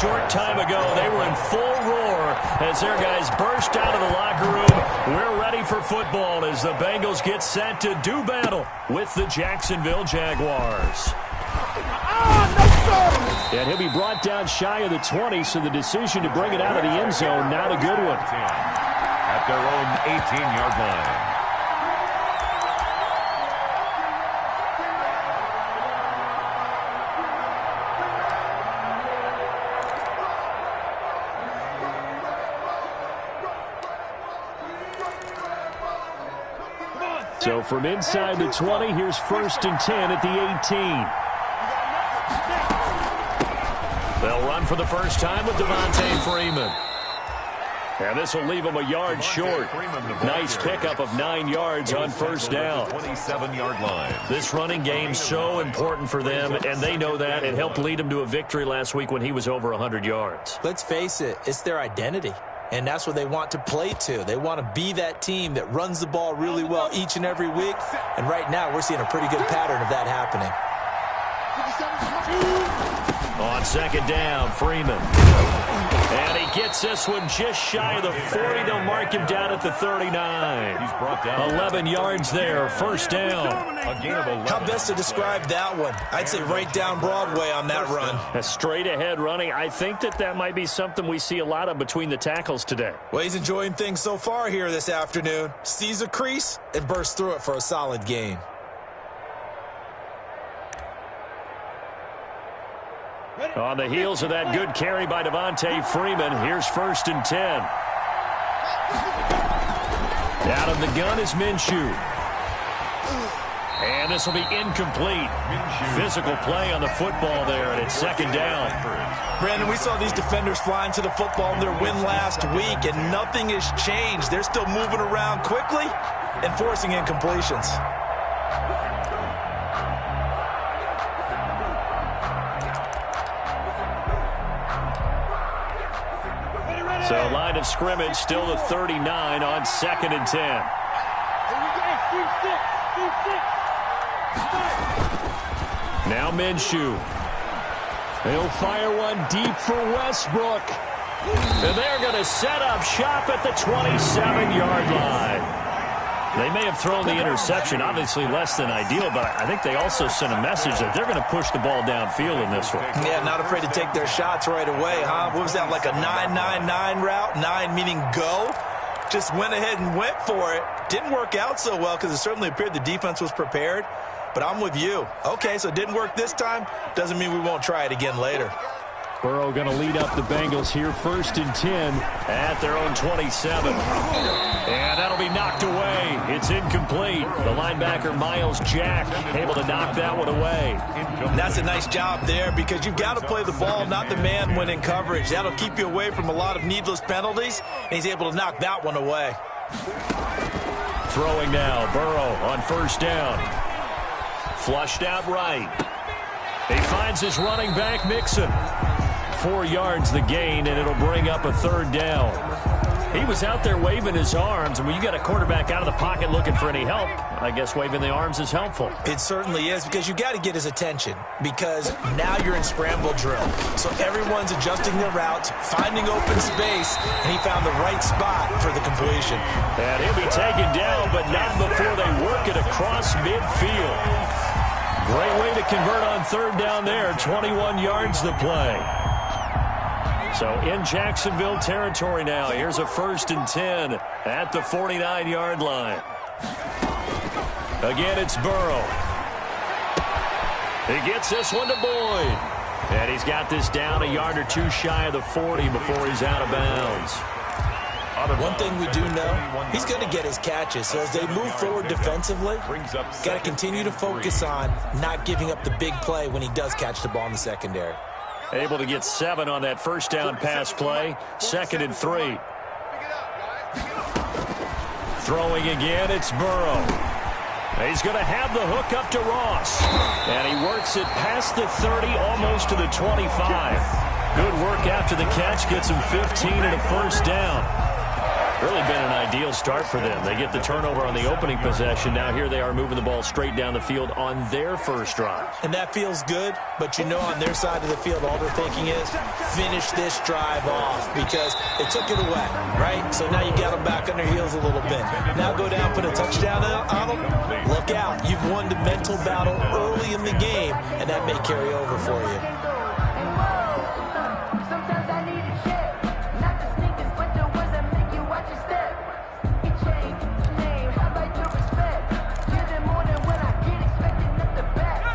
short time ago, they were in full roar as their guys burst out of the locker room. We're ready for football as the Bengals get set to do battle with the Jacksonville Jaguars. And he'll be brought down shy of the 20, so the decision to bring it out of the end zone, not a good one. At their own 18-yard line. So from inside the 20, here's 1st and 10 at the 18. They'll run for the first time with Devontae Freeman. And this will leave him a yard short. Nice pickup of 9 yards on first down. 27-yard line. This running game's so important for them, and they know that. It helped lead them to a victory last week when he was over 100 yards. Let's face it, it's their identity. And that's what they want to play to. They want to be that team that runs the ball really well each and every week. And right now, we're seeing a pretty good pattern of that happening. On second down, Freeman. And he gets this one just shy of the 40. They'll mark him down at the 39. He's brought down 11 yards there, first down. A gain of 11. How best to describe that one? I'd say right down Broadway on that run. A straight-ahead running. I think that might be something we see a lot of between the tackles today. Well, he's enjoying things so far here this afternoon. Sees a crease and bursts through it for a solid gain. On the heels of that good carry by Devontae Freeman, here's 1st and 10. Out of the gun is Minshew. And this will be incomplete. Physical play on the football there, and it's second down. Brandon, we saw these defenders flying to the football in their win last week, and nothing has changed. They're still moving around quickly and forcing incompletions. So line of scrimmage still the 39 on 2nd and 10. Now Minshew. He'll fire one deep for Westbrook. And they're going to set up shop at the 27-yard line. They may have thrown the interception, obviously less than ideal, but I think they also sent a message that they're going to push the ball downfield in this one. Yeah, not afraid to take their shots right away, huh? What was that, like a 9-9-9 route? 9 meaning go? Just went ahead and went for it. Didn't work out so well because it certainly appeared the defense was prepared. But I'm with you. Okay, so it didn't work this time. Doesn't mean we won't try it again later. Burrow going to lead up the Bengals here, 1st and 10 at their own 27. And that'll be knocked away. It's incomplete. The linebacker, Miles Jack, able to knock that one away. And that's a nice job there because you've got to play the ball, not the man when in coverage. That'll keep you away from a lot of needless penalties, and he's able to knock that one away. Throwing now, Burrow on first down. Flushed out right. He finds his running back, Mixon. 4 yards the gain, and it'll bring up a 3rd down. He was out there waving his arms, and when you got a quarterback out of the pocket looking for any help, I guess waving the arms is helpful. It certainly is, because you got to get his attention, because now you're in scramble drill. So everyone's adjusting their routes, finding open space, and he found the right spot for the completion. And he'll be taken down, but not before they work it across midfield. Great way to convert on 3rd down there, 21 yards the play. So in Jacksonville territory now. Here's a 1st and 10 at the 49-yard line. Again, it's Burrow. He gets this one to Boyd. And he's got this down a yard or two shy of the 40 before he's out of bounds. One thing we do know, he's going to get his catches. So as they move forward defensively, got to continue to focus on not giving up the big play when he does catch the ball in the secondary. Able to get 7 on that first down pass play. 2nd and 3. Throwing again, it's Burrow. He's going to have the hook up to Ross. And he works it past the 30, almost to the 25. Good work after the catch. Gets him 15 and a first down. Really been an ideal start for them. They get the turnover on the opening possession. Now here they are moving the ball straight down the field on their first drive. And that feels good, but you know on their side of the field, all they're thinking is finish this drive off because they took it away, right? So now you got them back on their heels a little bit. Now go down, put a touchdown on them. Look out. You've won the mental battle early in the game, and that may carry over for you.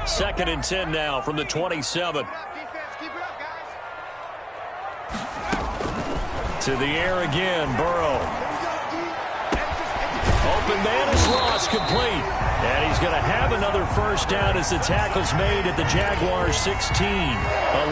Second and 10 now from the 27. To the air again, Burrow. Open man is lost, complete. And he's going to have another first down as the tackle's made at the Jaguars' 16.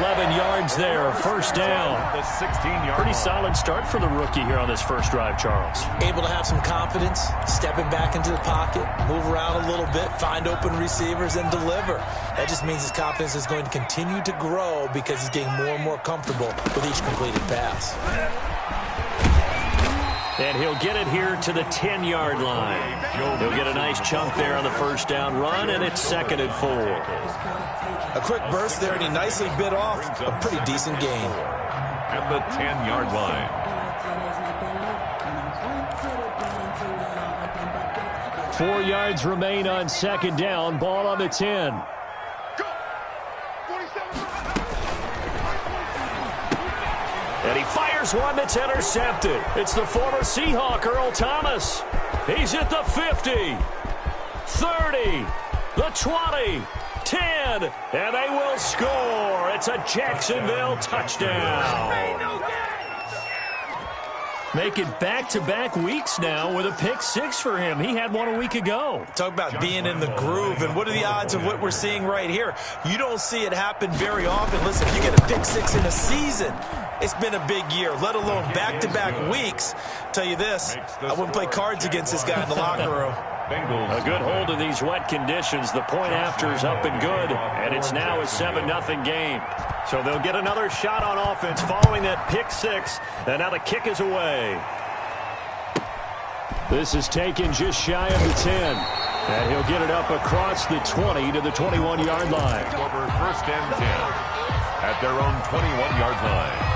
11 yards there, first down. The 16-yard Pretty solid start for the rookie here on this first drive, Charles. Able to have some confidence, stepping back into the pocket, move around a little bit, find open receivers, and deliver. That just means his confidence is going to continue to grow because he's getting more and more comfortable with each completed pass. And he'll get it here to the 10-yard line. He'll get a nice chunk there on the first down run, and it's 2nd and 4. A quick burst there, and he nicely bit off a pretty decent gain. At the 10-yard line. 4 yards remain on second down. Ball on the 10. And he fires one that's intercepted. It's the former Seahawk, Earl Thomas. He's at the 50, 30, the 20, 10, and they will score. It's a Jacksonville touchdown. Making back-to-back weeks now with a pick-6 for him. He had one a week ago. Talk about being in the groove, and what are the odds of what we're seeing right here? You don't see it happen very often. Listen, if you get a pick-6 in a season, it's been a big year, let alone back-to-back weeks. Tell you this, I wouldn't play cards against this guy in the locker room. A good hold in these wet conditions. The point after is up and good, and it's now a 7-0 game. So they'll get another shot on offense following that pick-6, and now the kick is away. This is taken just shy of the 10, and he'll get it up across the 20 to the 21-yard line. Over first and 10 at their own 21-yard line.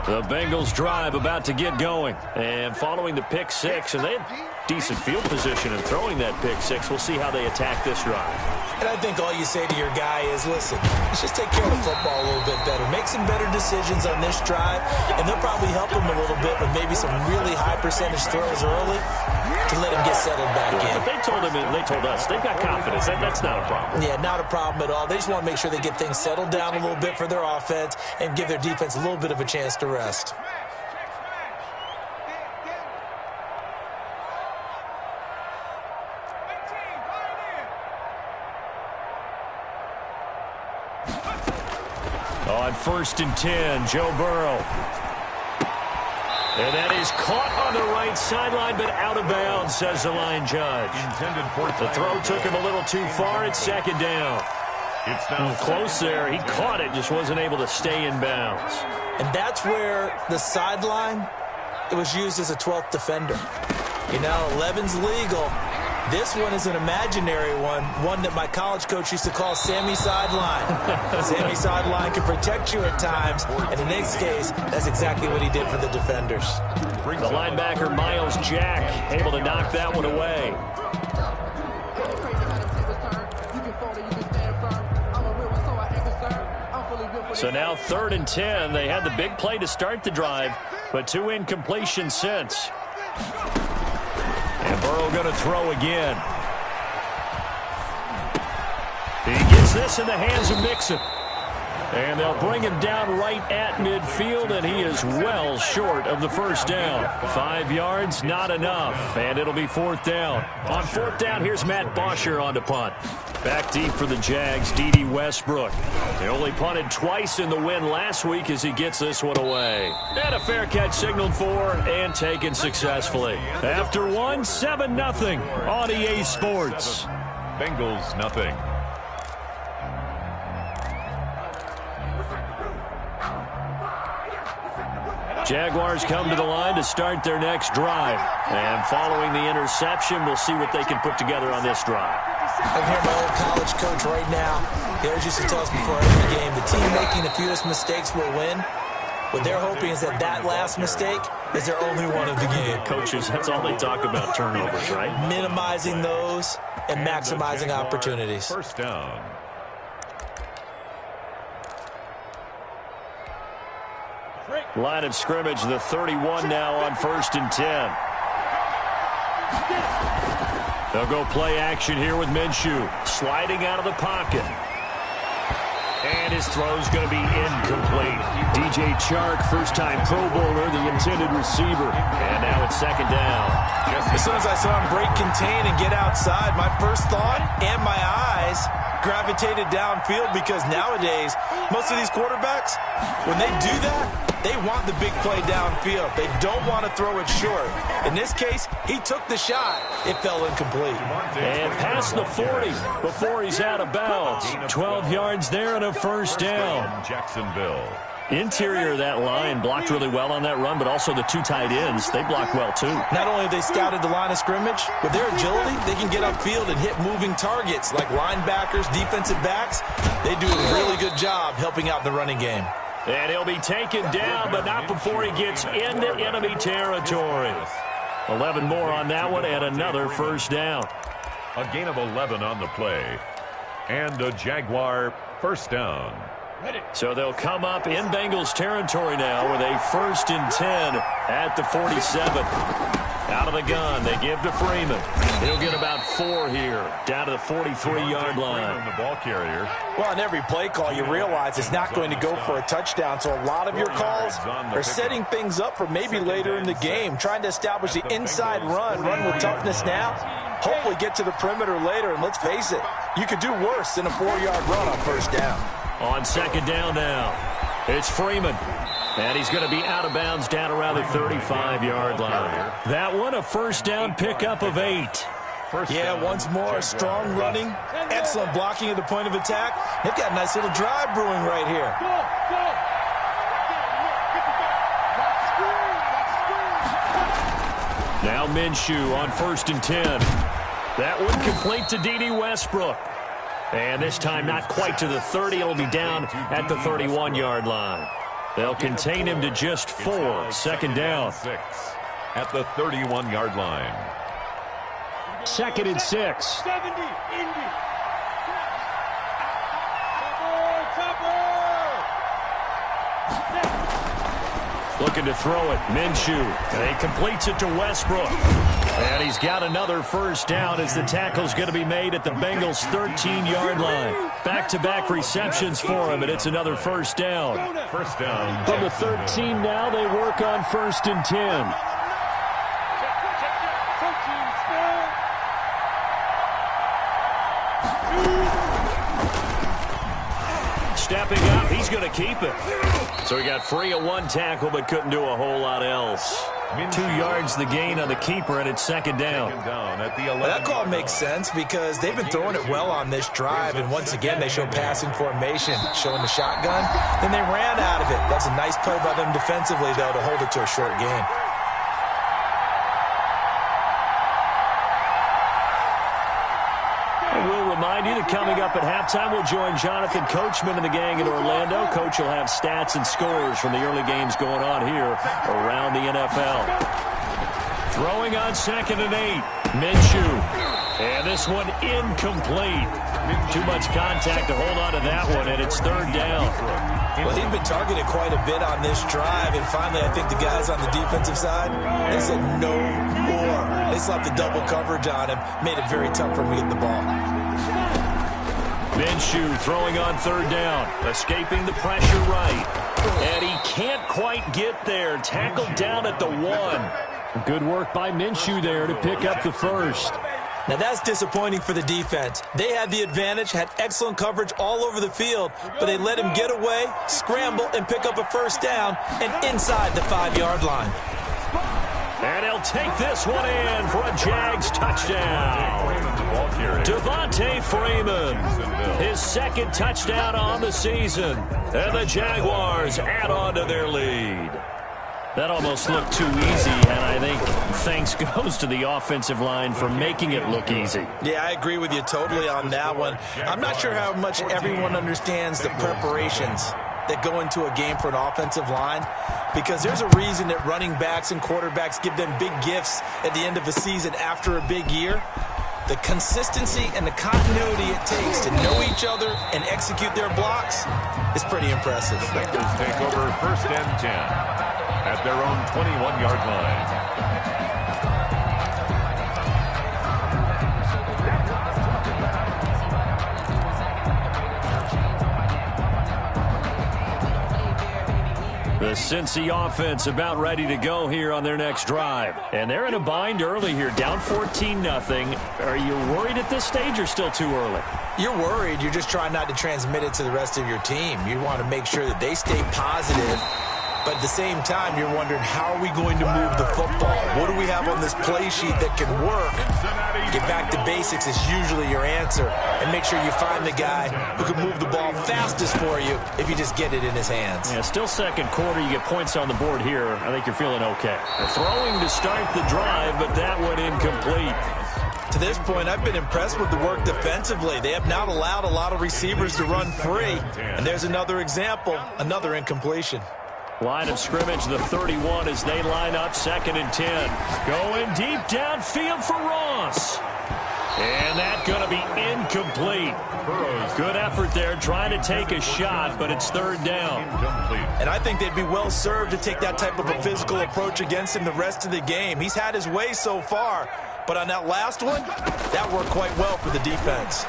The Bengals drive about to get going. And following the pick-6, and they had decent field position in throwing that pick-6. We'll see how they attack this drive. And I think all you say to your guy is, listen, let's just take care of the football a little bit better. Make some better decisions on this drive, and they'll probably help him a little bit with maybe some really high-percentage throws early to let him get settled back in. But they told us, they've got confidence. That's not a problem. Yeah, not a problem at all. They just want to make sure they get things settled down a little bit for their offense and give their defense a little bit of a chance to rest. On 1st and 10, Joe Burrow. And that is caught on the right sideline, but out of bounds, says the line judge. The throw took him a little too far. It's 2nd down. It's now close there. He caught it, just wasn't able to stay in bounds. And that's where the sideline, it was used as a 12th defender. You know, 11's legal. This one is an imaginary one that my college coach used to call Sammy Sideline. Sammy Sideline can protect you at times, and in this case, that's exactly what he did for the defenders. The linebacker, Miles Jack, able to knock that one away. So now 3rd and 10. They had the big play to start the drive, but 2 incompletions since. And Burrow going to throw again. He gets this in the hands of Mixon. And they'll bring him down right at midfield, and he is well short of the first down. 5 yards, not enough, and it'll be 4th down. On 4th down, here's Matt Bosher on to punt. Back deep for the Jags, D.D. Westbrook. They only punted twice in the win last week as he gets this one away. And a fair catch signaled for and taken successfully. After one, 7-0 on EA Sports. Bengals nothing. Jaguars come to the line to start their next drive. And following the interception, we'll see what they can put together on this drive. I can hear my old college coach right now. He always used to tell us before every game, the team making the fewest mistakes will win. What they're hoping is that last mistake is their only one of the game. Coaches, that's all they talk about, turnovers, right? Minimizing those and maximizing opportunities. First down. Line of scrimmage, the 31 now on 1st and 10. They'll go play action here with Minshew. Sliding out of the pocket. And his throw's going to be incomplete. DJ Chark, first-time Pro Bowler, the intended receiver. And now it's 2nd down. As soon as I saw him break contain and get outside, my first thought and my eyes gravitated downfield, because nowadays, most of these quarterbacks, when they do that, they want the big play downfield. They don't want to throw it short. In this case, he took the shot. It fell incomplete. And past the 40 before he's out of bounds. 12 yards there and a first down. Jacksonville. Interior of that line blocked really well on that run, but also the 2 tight ends, they blocked well too. Not only have they scouted the line of scrimmage, with their agility, they can get upfield and hit moving targets like linebackers, defensive backs. They do a really good job helping out the running game. And he'll be taken down, but not before he gets into enemy territory. 11 more on that one, and another first down. A gain of 11 on the play. And a Jaguar first down. So they'll come up in Bengals territory now with a 1st and 10 at the 47. Out of the gun, they give to Freeman. He'll get about 4 here, down to the 43-yard line. The ball carrier. Well, on every play call, you realize it's not going to go for a touchdown, so a lot of your calls are setting things up for maybe later in the game, trying to establish the inside run with toughness now, hopefully get to the perimeter later, and let's face it, you could do worse than a 4-yard run on first down. On 2nd down now, it's Freeman. And he's going to be out of bounds down around the 35-yard line. That one, a first down pickup of 8. Yeah, once more, strong running, excellent blocking at the point of attack. They've got a nice little drive brewing right here. Now Minshew on 1st and 10. That one complete to D.D. Westbrook. And this time not quite to the 30. It'll be down at the 31-yard line. They'll contain him to just 4. 2nd down. At the 31-yard line. 2nd and 6. Looking to throw it. Minshew. And he completes it to Westbrook. And he's got another first down as the tackle's going to be made at the Bengals' 13-yard line. Back-to-back receptions for him, and it's another first down. First down. From the 13 now, they work on 1st and 10. Stepping up, he's going to keep it. So he got free of 1 tackle, but couldn't do a whole lot else. 2 yards the gain on the keeper, and it's 2nd down. That call makes sense because they've been throwing it well on this drive, and once again they show passing formation, showing the shotgun. Then they ran out of it. That's a nice play by them defensively, though, to hold it to a short gain. We'll remind you that coming up at halftime, we'll join Jonathan Coachman and the gang in Orlando. Coach will have stats and scores from the early games going on here around the NFL. Throwing on 2nd and 8. Minshew. And this one incomplete. Too much contact to hold on to that one, and it's 3rd down. Well, he's been targeted quite a bit on this drive, and finally I think the guys on the defensive side, they said no more. They slapped the double coverage on him, made it very tough for him to get the ball. Minshew throwing on third down, escaping the pressure right. And he can't quite get there. Tackled down at the 1. Good work by Minshew there to pick up the first. Now that's disappointing for the defense. They had the advantage, had excellent coverage all over the field, but they let him get away, scramble, and pick up a first down and inside the 5-yard line. And he'll take this one in for a Jags touchdown. Devontae Freeman, his second touchdown on the season. And the Jaguars add on to their lead. That almost looked too easy, and I think thanks goes to the offensive line for making it look easy. Yeah, I agree with you totally on that one. I'm not sure how much everyone understands the preparations that go into a game for an offensive line, because there's a reason that running backs and quarterbacks give them big gifts at the end of a season after a big year. The consistency and the continuity it takes to know each other and execute their blocks is pretty impressive. Bengals take over 1st and 10 at their own 21-yard line. The Cincy offense about ready to go here on their next drive. And they're in a bind early here, down 14-0. Are you worried at this stage or still too early? You're worried. You're just trying not to transmit it to the rest of your team. You want to make sure that they stay positive. But at the same time, you're wondering, how are we going to move the football? What do we have on this play sheet that can work? Get back to basics is usually your answer. And make sure you find the guy who can move the ball fastest for you if you just get it in his hands. Yeah, still second quarter. You get points on the board here. I think you're feeling okay. They're throwing to start the drive, but that one incomplete. To this point, I've been impressed with the work defensively. They have not allowed a lot of receivers to run free. And there's another example, another incompletion. Line of scrimmage, the 31, as they line up 2nd and 10. Going deep downfield for Ross. And that's going to be incomplete. Good effort there, trying to take a shot, but it's 3rd down. And I think they'd be well served to take that type of a physical approach against him the rest of the game. He's had his way so far, but on that last one, that worked quite well for the defense.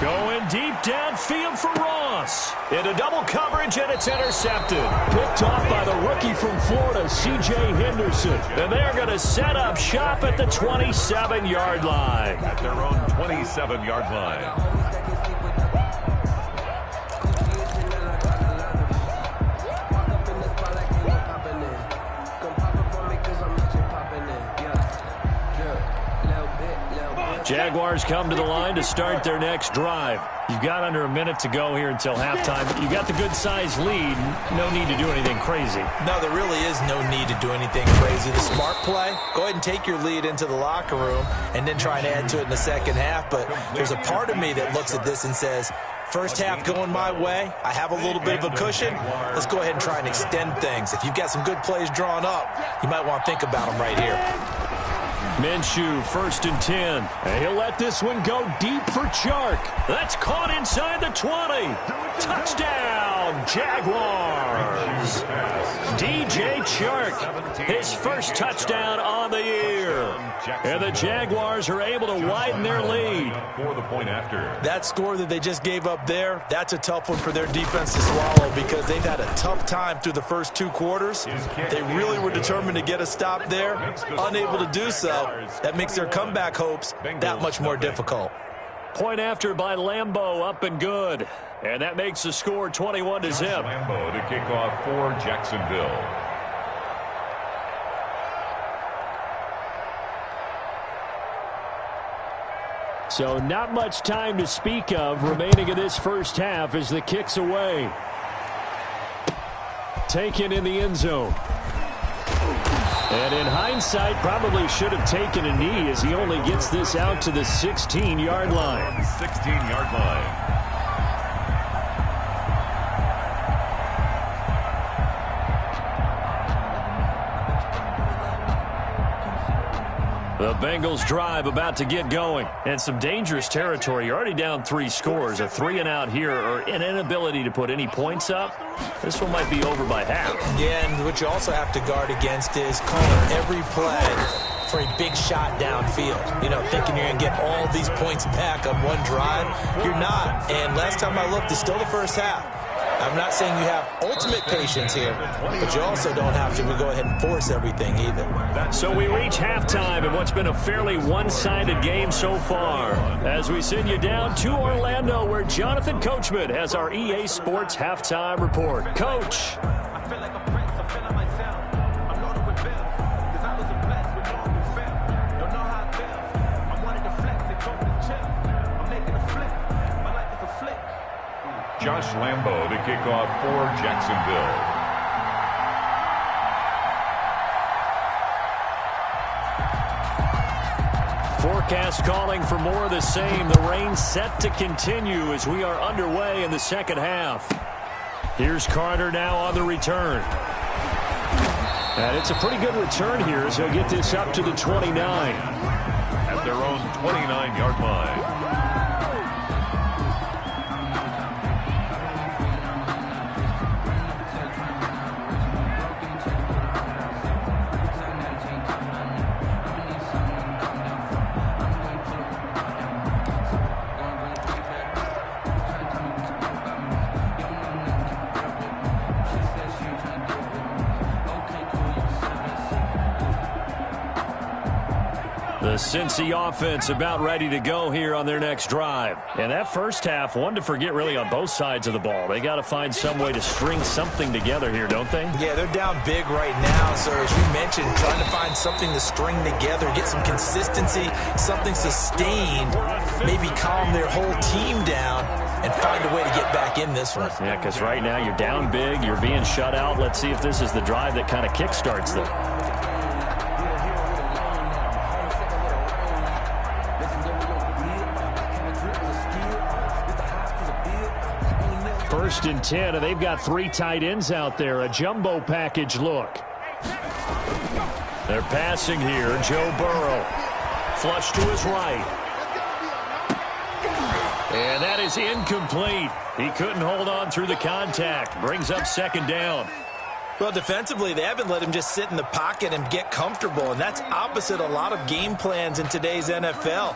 Going deep downfield for Ross. Into double coverage, and it's intercepted. Picked off by the rookie from Florida, C.J. Henderson. And they're going to set up shop at the 27-yard line. At their own 27-yard line. Jaguars come to the line to start their next drive. You've got under a minute to go here until halftime. You got the good-sized lead. No need to do anything crazy. No, there really is no need to do anything crazy. The smart play, go ahead and take your lead into the locker room and then try and add to it in the second half. But there's a part of me that looks at this and says, first half going my way, I have a little bit of a cushion. Let's go ahead and try and extend things. If you've got some good plays drawn up, you might want to think about them right here. Minshew, 1st and 10. And he'll let this one go deep for Chark. That's caught inside the 20. Touchdown, Jaguars. DJ Chark, his first touchdown on the year. And the Jaguars are able to widen their lead. For the point after. That score that they just gave up there, that's a tough one for their defense to swallow because they've had a tough time through the first 2 quarters. They really were determined to get a stop there, unable to do so. That makes their comeback hopes that much more difficult. Point after by Lambeau, up and good. And that makes the score 21-0. Lambeau to kick off for Jacksonville. So not much time to speak of remaining in this first half as the kick's away. Taken in the end zone. And in hindsight, probably should have taken a knee as he only gets this out to the 16-yard line. 16-yard line. The Bengals drive about to get going. And some dangerous territory. You're already down 3 scores. A 3-and-out here or an inability to put any points up. This one might be over by half. Yeah, and what you also have to guard against is calling every play for a big shot downfield. You know, thinking you're going to get all these points back on one drive. You're not. And last time I looked, it's still the first half. I'm not saying you have ultimate patience here, but you also don't have to go ahead and force everything either. So we reach halftime in what's been a fairly one-sided game so far, as we send you down to Orlando, where Jonathan Coachman has our EA Sports halftime report. Coach. Josh Lambo to kick off for Jacksonville. Forecast calling for more of the same. The rain set to continue as we are underway in the second half. Here's Carter now on the return. And it's a pretty good return here as he'll get this up to the 29. At their own 29-yard line. The Cincy offense about ready to go here on their next drive. And that first half, one to forget really on both sides of the ball. They got to find some way to string something together here, don't they? Yeah, they're down big right now. So as you mentioned, trying to find something to string together, get some consistency, something sustained, maybe calm their whole team down and find a way to get back in this one. Yeah, because right now you're down big, you're being shut out. Let's see if this is the drive that kind of kickstarts them. First and 10, and they've got 3 tight ends out there. A jumbo package look. They're passing here. Joe Burrow. Flush to his right. And that is incomplete. He couldn't hold on through the contact. Brings up second down. Well, defensively, they haven't let him just sit in the pocket and get comfortable, and that's opposite a lot of game plans in today's NFL.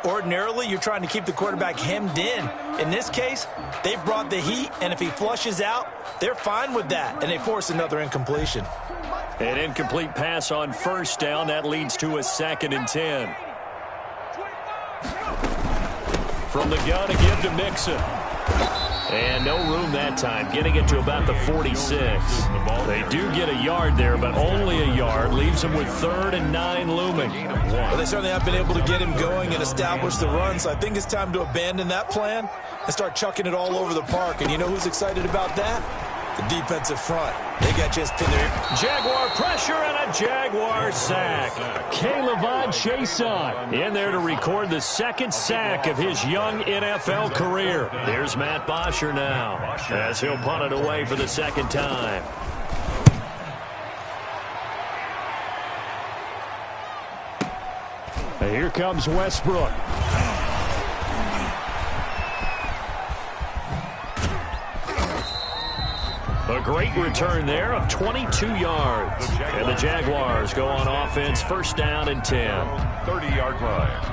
Ordinarily, you're trying to keep the quarterback hemmed in. In this case, they've brought the heat, and if he flushes out, they're fine with that, and they force another incompletion. An incomplete pass on first down. That leads to a 2nd and 10. From the gun, a give to Mixon. And no room that time, getting it to about the 46. They do get a yard there, but only a yard. Leaves them with 3rd and 9 looming. Well, they certainly have been able to get him going and establish the run, so I think it's time to abandon that plan and start chucking it all over the park. And you know who's excited about that? The defensive front. They got just pinned there. Jaguar pressure and a Jaguar sack. K'Lavon Chaisson in there to record the 2nd sack of his young NFL career. Here's Matt Bosher now as he'll punt it away for the 2nd time. Here comes Westbrook. A great return there of 22 yards. And the Jaguars go on offense, 1st down and 10. 30-yard line.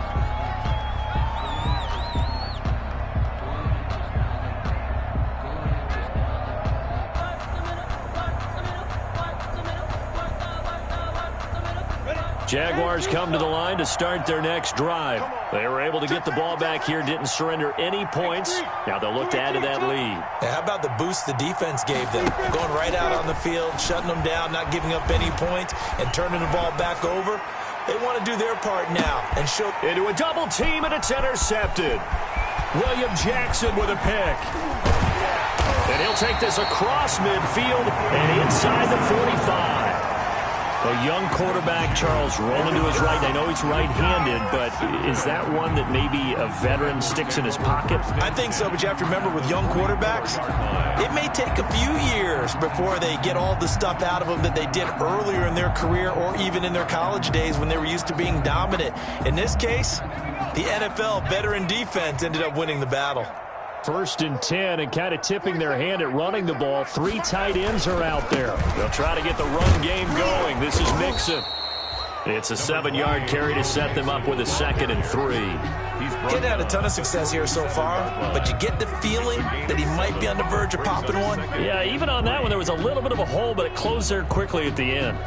Jaguars come to the line to start their next drive. They were able to get the ball back here, didn't surrender any points. Now they'll look to add to that lead. How about the boost the defense gave them? Going right out on the field, shutting them down, not giving up any points, and turning the ball back over. They want to do their part now and show. Into a double team, and it's intercepted. William Jackson with a pick. And he'll take this across midfield and inside the 45. A young quarterback, Charles, rolling to his right. I know he's right-handed, but is that one that maybe a veteran sticks in his pocket? I think so, but you have to remember with young quarterbacks, it may take a few years before they get all the stuff out of them that they did earlier in their career or even in their college days when they were used to being dominant. In this case, the NFL veteran defense ended up winning the battle. 1st and 10, and kind of tipping their hand at running the ball. 3 tight ends are out there. They'll try to get the run game going. This is Mixon. It's a 7-yard carry to set them up with a 2nd and 3. He's had a ton of success here so far, but you get the feeling that he might be on the verge of popping one. Yeah, even on that one, there was a little bit of a hole, but it closed there quickly at the end.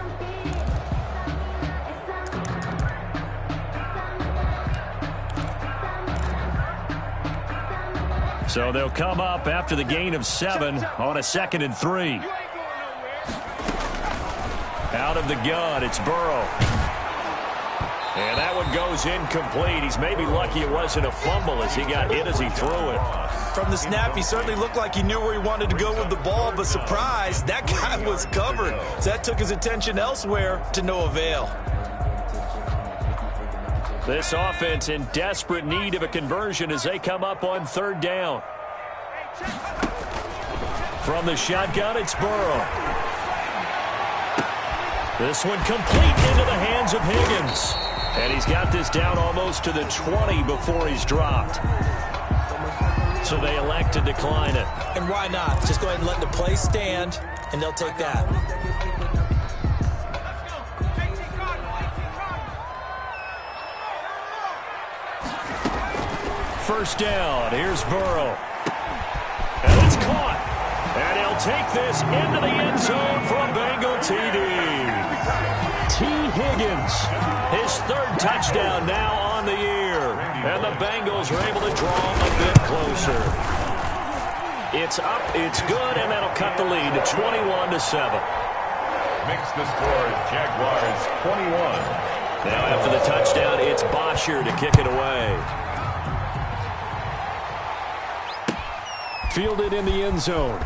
So they'll come up after the gain of 7 on a 2nd and 3. Out of the gun, it's Burrow. And that one goes incomplete. He's maybe lucky it wasn't a fumble as he got hit as he threw it. From the snap, he certainly looked like he knew where he wanted to go with the ball, but surprise, that guy was covered. So that took his attention elsewhere to no avail. This offense in desperate need of a conversion as they come up on 3rd down. From the shotgun, it's Burrow. This one complete into the hands of Higgins. And he's got this down almost to the 20 before he's dropped. So they elect to decline it. And why not? Just go ahead and let the play stand, and they'll take that. First down, here's Burrow. And it's caught. And he'll take this into the end zone for a Bengal TD. T. Higgins, his 3rd touchdown now on the year. And the Bengals are able to draw a bit closer. It's up, it's good, and that'll cut the lead to 21-7. Makes the score Jaguars 21. Now after the touchdown, it's Bosher to kick it away. Fielded in the end zone.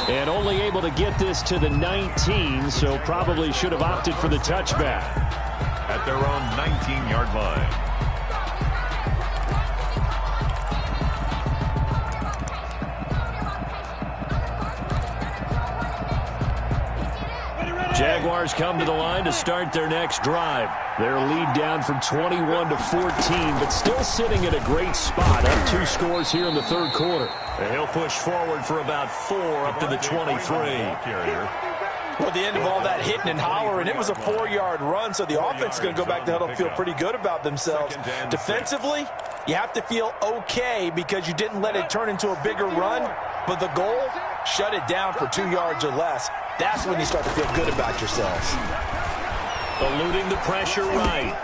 And only able to get this to the 19, so probably should have opted for the touchback. At their own 19-yard line. Jaguars come to the line to start their next drive. Their lead down from 21 to 14, but still sitting at a great spot. Up 2 scores here in the 3rd quarter. And he'll push forward for about 4 up to the 23. Well, at the end of all that hitting and hollering, it was a 4-yard run, so the offense is going to go back to huddle and feel pretty good about themselves. Defensively, you have to feel okay because you didn't let it turn into a bigger run, but the goal, shut it down for 2 yards or less. That's when you start to feel good about yourselves. Eluding the pressure right.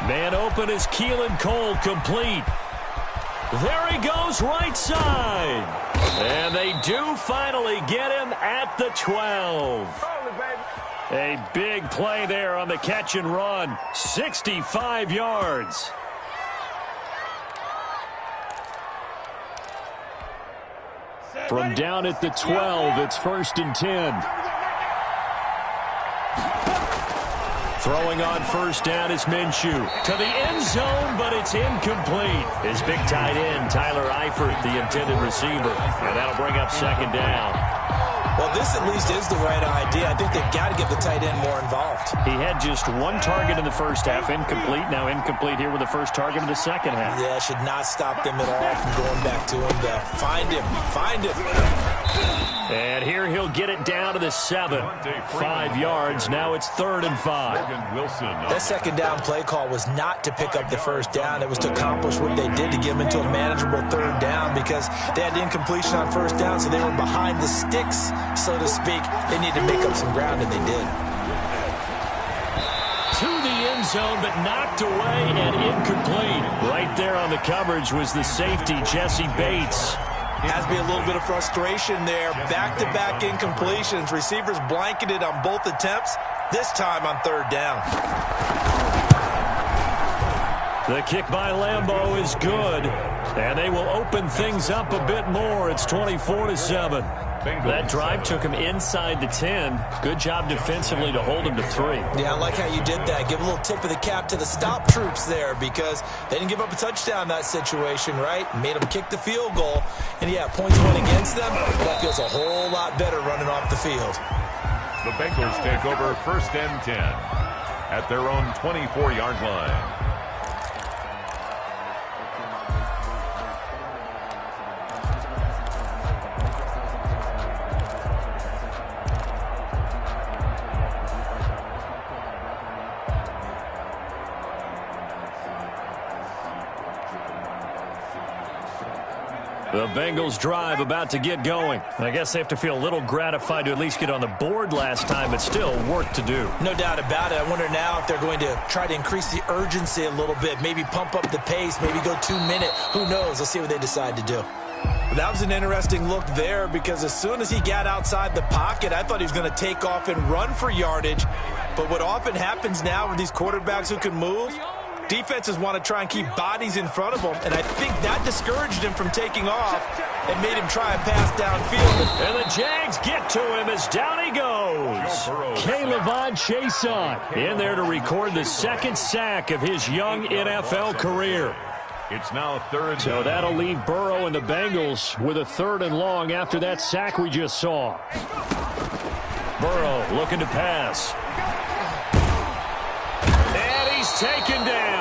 Man open is Keelan Cole, complete. There he goes right side. And they do finally get him at the 12. A big play there on the catch and run. 65 yards. From down at the 12, it's 1st and 10. Throwing on 1st down is Minshew. To the end zone, but it's incomplete. His big tight end, Tyler Eifert, the intended receiver. And that'll bring up 2nd down. Well, this at least is the right idea. I think they've got to get the tight end more involved. He had just 1 target in the first half, incomplete. Now incomplete here with the first target in the second half. Yeah, should not stop them at all from going back to him to find him. Find him. And here he'll get it down to the 7. 5 yards. Now it's 3rd and 5. That second down play call was not to pick up the first down. It was to accomplish what they did to get them into a manageable 3rd down because they had incompletion on 1st down, so they were behind the sticks, so to speak. They need to make up some ground, and they did. To the end zone, but knocked away and incomplete. Right there on the coverage was the safety, Jesse Bates. Has to be a little bit of frustration there. Back-to-back incompletions. Receivers blanketed on both attempts, this time on 3rd down. The kick by Lambeau is good, and they will open things up a bit more. It's 24-7. That drive took him inside the 10. Good job defensively to hold him to 3. Yeah, I like how you did that. Give a little tip of the cap to the stop troops there because they didn't give up a touchdown in that situation, right? Made them kick the field goal. And, yeah, points went against them. That feels a whole lot better running off the field. The Bengals take over 1st and 10 at their own 24-yard line. The Bengals drive about to get going. I guess they have to feel a little gratified to at least get on the board last time, but still work to do. No doubt about it. I wonder now if they're going to try to increase the urgency a little bit, maybe pump up the pace, maybe go 2 minute. Who knows? Let's see what they decide to do. That was an interesting look there because as soon as he got outside the pocket, I thought he was going to take off and run for yardage. But what often happens now with these quarterbacks who can move, defenses want to try and keep bodies in front of them, and I think that discouraged him from taking off and made him try and pass downfield. And the Jags get to him as down he goes. Caleb Chason in there to record the second sack of his young NFL career. It's now third. So that'll leave Burrow and the Bengals with a 3rd and long after that sack we just saw. Burrow looking to pass. And he's taken down.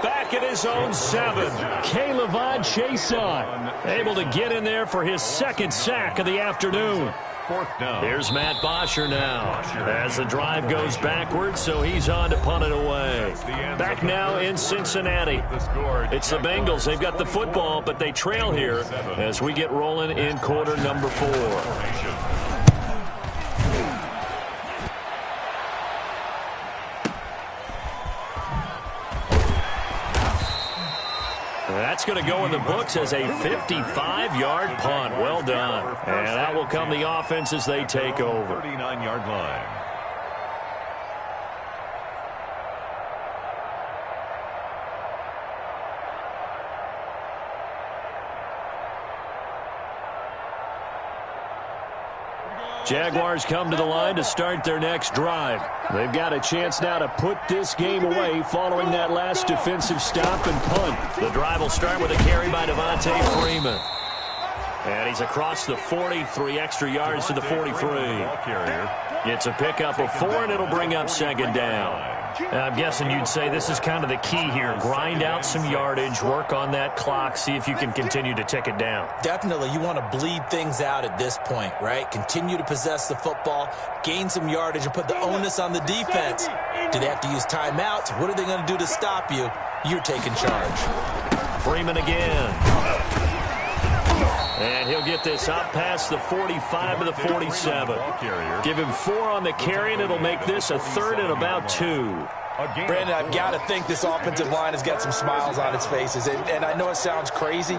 Back at his own 7. Caleb Chason able to get in there for his second sack of the afternoon. 4th down. Here's Matt Bosher now as the drive goes backwards, so he's on to punt it away. Back now in Cincinnati. It's the Bengals. They've got the football, but they trail here as we get rolling in quarter number 4. That's going to go in the books as a 55-yard punt. Well done. And out will come the offense as they take over. 39-yard line. Jaguars come to the line to start their next drive. They've got a chance now to put this game away following that last defensive stop and punt. The drive will start with a carry by Devontae Freeman. And he's across the 40, 3 extra yards to the 43. It's a pickup of 4, and it'll bring up 2nd down. I'm guessing you'd say this is kind of the key here. Grind out some yardage, work on that clock, see if you can continue to tick it down. Definitely. You want to bleed things out at this point, right? Continue to possess the football, gain some yardage, and put the onus on the defense. Do they have to use timeouts? What are they going to do to stop you? You're taking charge. Freeman again. And he'll get this up past the 45 to the 47. Give him 4 on the carry, and it'll make this a 3rd and about 2. Brandon, I've got to think this offensive line has got some smiles on its faces. And I know it sounds crazy,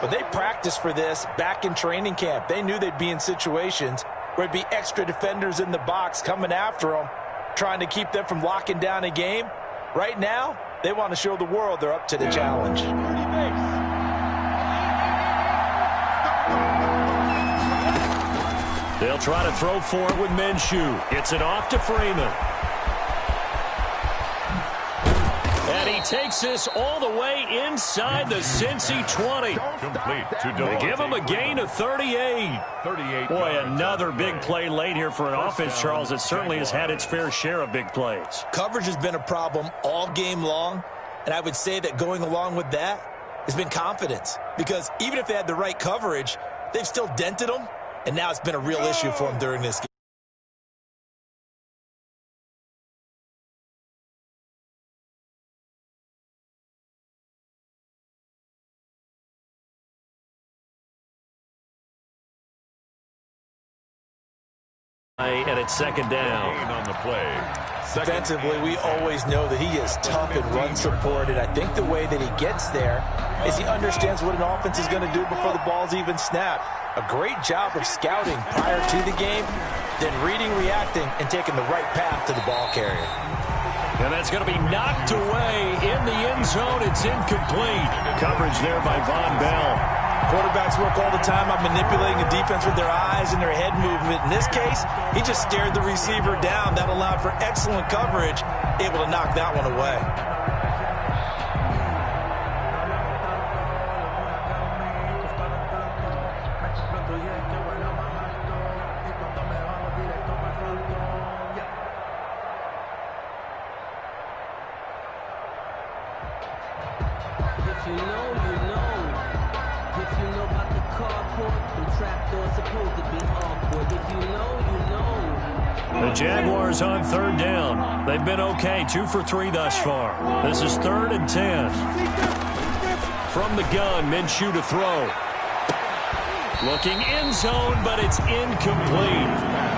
but they practiced for this back in training camp. They knew they'd be in situations where there'd be extra defenders in the box coming after them, trying to keep them from locking down a game. Right now, they want to show the world they're up to the challenge. They'll try to throw for it with Minshew. Gets it off to Freeman. And he takes this all the way inside the Cincy 20. Complete to They give him a gain of 38. Boy, another big play late here for an offense, Charles, that certainly has had its fair share of big plays. Coverage has been a problem all game long, and I would say that going along with that has been confidence. Because even if they had the right coverage, they've still dented them. And now it's been a real issue for him during this game. And it's 2nd down. On the play. Defensively, we always know that he is tough in run support, and I think the way that he gets there is he understands what an offense is going to do before the ball's even snapped. A great job of scouting prior to the game, then reading, reacting, and taking the right path to the ball carrier. And that's going to be knocked away in the end zone. It's incomplete. Coverage there by Von Bell. Quarterbacks work all the time on manipulating a defense with their eyes and their head movement. In this case, he just stared the receiver down. That allowed for excellent coverage, able to knock that one away. If you know, you know. If you know about the carport, the trapdoor's supposed to be awkward. If you know, you know. The Jaguars on 3rd down. They've been okay, 2 for 3 thus far. This is 3rd and 10. From the gun, Minshew to throw. Looking end zone, but it's incomplete.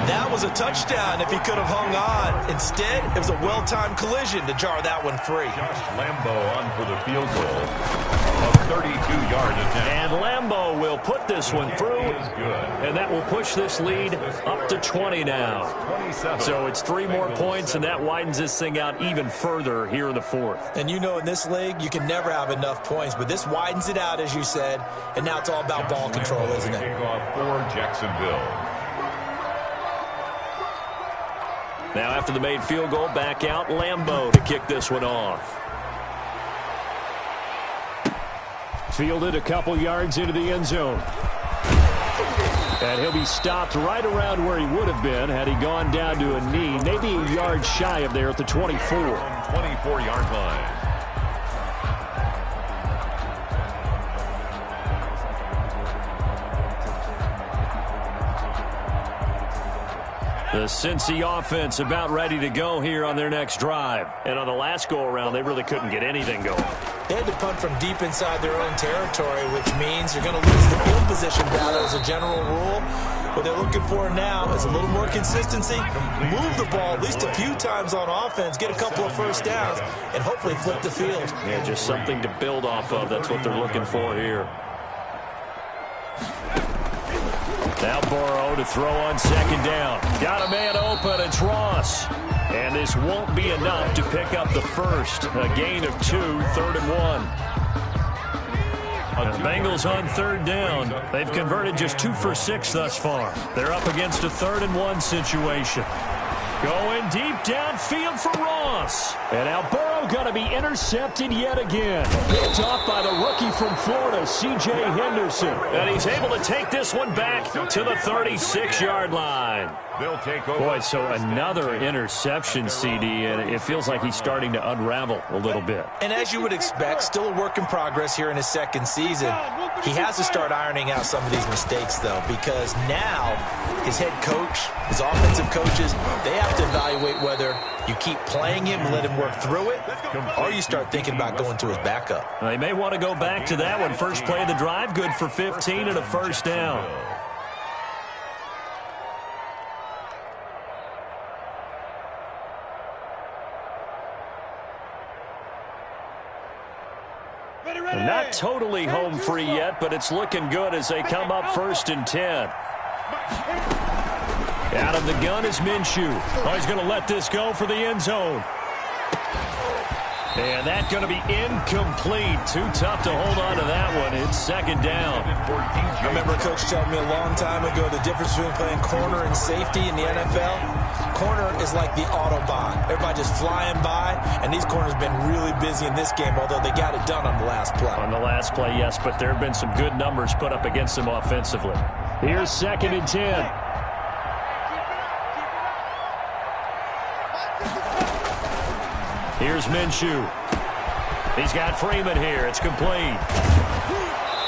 That was a touchdown if he could have hung on. Instead, it was a well-timed collision to jar that one free. Josh Lambo on for the field goal of 32-yard attempt. And Lambo will put this one through, and that will push this lead up to 20 now. 27. So it's 3 more points, and that widens this thing out even further here in the 4th. And you know in this league, you can never have enough points, but this widens it out, as you said, and now it's all about ball control, isn't it? Kickoff for Jacksonville. Now after the made field goal, back out Lambo to kick this one off. Fielded a couple yards into the end zone. And he'll be stopped right around where he would have been had he gone down to a knee, maybe a yard shy of there at the 24. 24-yard line. The Cincy offense about ready to go here on their next drive. And on the last go-around, they really couldn't get anything going. They had to punt from deep inside their own territory, which means you're going to lose the field position battle as a general rule. What they're looking for now is a little more consistency, move the ball at least a few times on offense, get a couple of first downs, and hopefully flip the field. Yeah, just something to build off of. That's what they're looking for here. Now Burrow to throw on second down. Got a man open. It's Ross. And this won't be enough to pick up the first. A gain of 2, 3rd and 1. The Bengals on 3rd down. They've converted just 2 for 6 thus far. They're up against a 3rd and 1 situation. Going deep downfield for Ross. And now Burrow going to be intercepted yet again. Picked off by the rookie from Florida, C.J. Henderson. And he's able to take this one back to the 36-yard line. They'll take over. Boy, so another interception, CD, and it feels like he's starting to unravel a little bit. And as you would expect, still a work in progress here in his second season. He has to start ironing out some of these mistakes, though, because now his head coach, his offensive coaches, they have to evaluate whether you keep playing him and let him work through it, or you start thinking about going to his backup. They may want to go back to that one. First play of the drive, good for 15 and a first down. Not totally home free yet, but it's looking good as they come up 1st and 10. Out of the gun is Minshew. Oh, he's going to let this go for the end zone. And that's going to be incomplete. Too tough to hold on to that one. It's 2nd down. I remember a coach telling me a long time ago the difference between playing corner and safety in the NFL. Corner is like the Autobahn. Everybody just flying by, and these corners have been really busy in this game, although they got it done on the last play. On the last play, yes, but there have been some good numbers put up against them offensively. Here's 2nd and 10. Here's Minshew. He's got Freeman here. It's complete.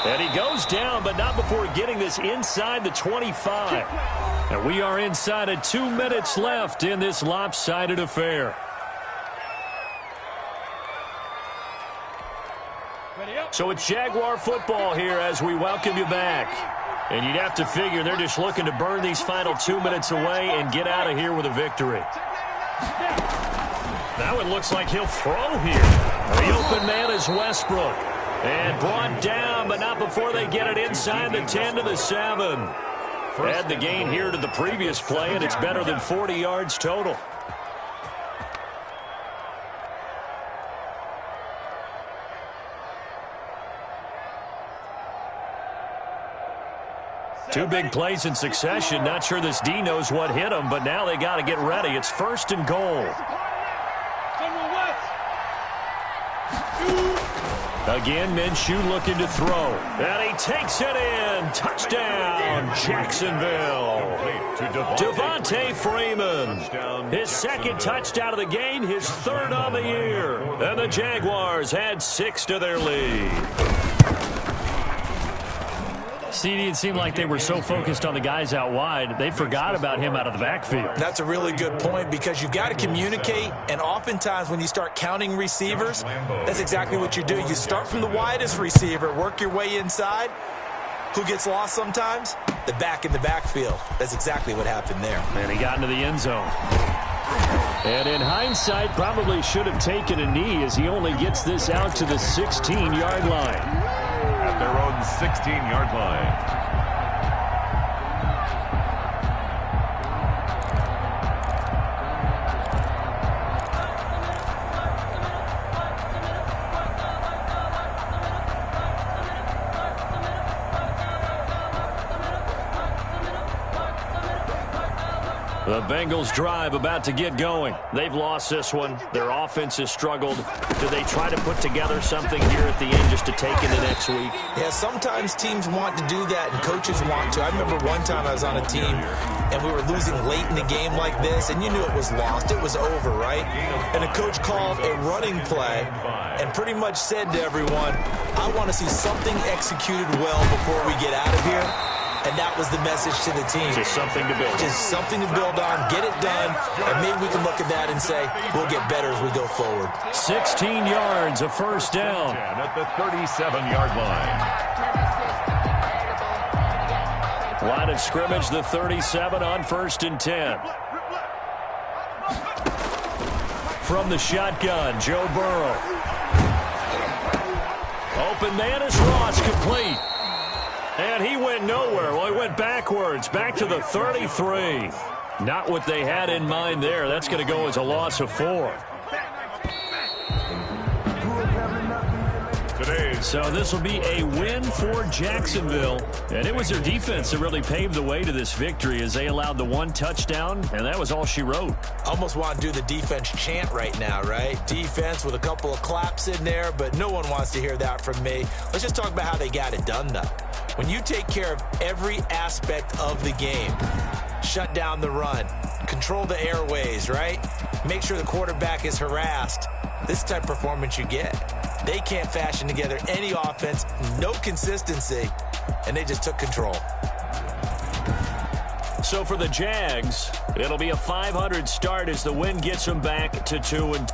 And he goes down, but not before getting this inside the 25. And we are inside of 2 minutes left in this lopsided affair. So it's Jaguar football here as we welcome you back. And you'd have to figure they're just looking to burn these final 2 minutes away and get out of here with a victory. Now it looks like he'll throw here. The open man is Westbrook. And brought down, but not before they get it inside the 10 to the 7. Add the gain here to the previous play, and it's better than 40 yards total. Two big plays in succession. Not sure this D knows what hit him, but now they got to get ready. It's 1st and goal. Again, Minshew looking to throw. And he takes it in. Touchdown, Jacksonville. Devontae Freeman. His 2nd touchdown of the game, his 3rd on the year. And the Jaguars add 6 to their lead. CD, it seemed like they were so focused on the guys out wide, they forgot about him out of the backfield. That's a really good point because you've got to communicate, and oftentimes when you start counting receivers, that's exactly what you do. You start from the widest receiver, work your way inside, Who gets lost sometimes? The back in the backfield. That's exactly what happened there. And he got into the end zone. And in hindsight, probably should have taken a knee as he only gets this out to the 16-yard line. At their own 16-yard line. The Bengals drive about to get going. They've lost this one. Their offense has struggled. Do they try to put together something here at the end just to take into next week? Yeah, sometimes teams want to do that and coaches want to. I remember one time I was on a team and we were losing late in the game like this, and you knew it was lost. It was over, right? And a coach called a running play and pretty much said to everyone, I want to see something executed well before we get out of here. And that was the message to the team. Just something to build on. Just something to build on, get it done, and maybe we can look at that and say, we'll get better as we go forward. 16 yards, a first down. At the 37-yard line. Line of scrimmage, the 37 on 1st and 10. From the shotgun, Joe Burrow. Open man is Ross, complete. And he went nowhere. Well, he went backwards, back to the 33. Not what they had in mind there. That's going to go as a loss of 4. So this will be a win for Jacksonville. And it was their defense that really paved the way to this victory as they allowed the 1 touchdown, and that was all she wrote. Almost want to do the defense chant right now, right? Defense with a couple of claps in there, but no one wants to hear that from me. Let's just talk about how they got it done, though. When you take care of every aspect of the game, shut down the run, control the airways, right? Make sure the quarterback is harassed. This is the type of performance you get. They can't fashion together any offense, no consistency, and they just took control. So for the Jags, it'll be a 500 start as the win gets them back to 2-2.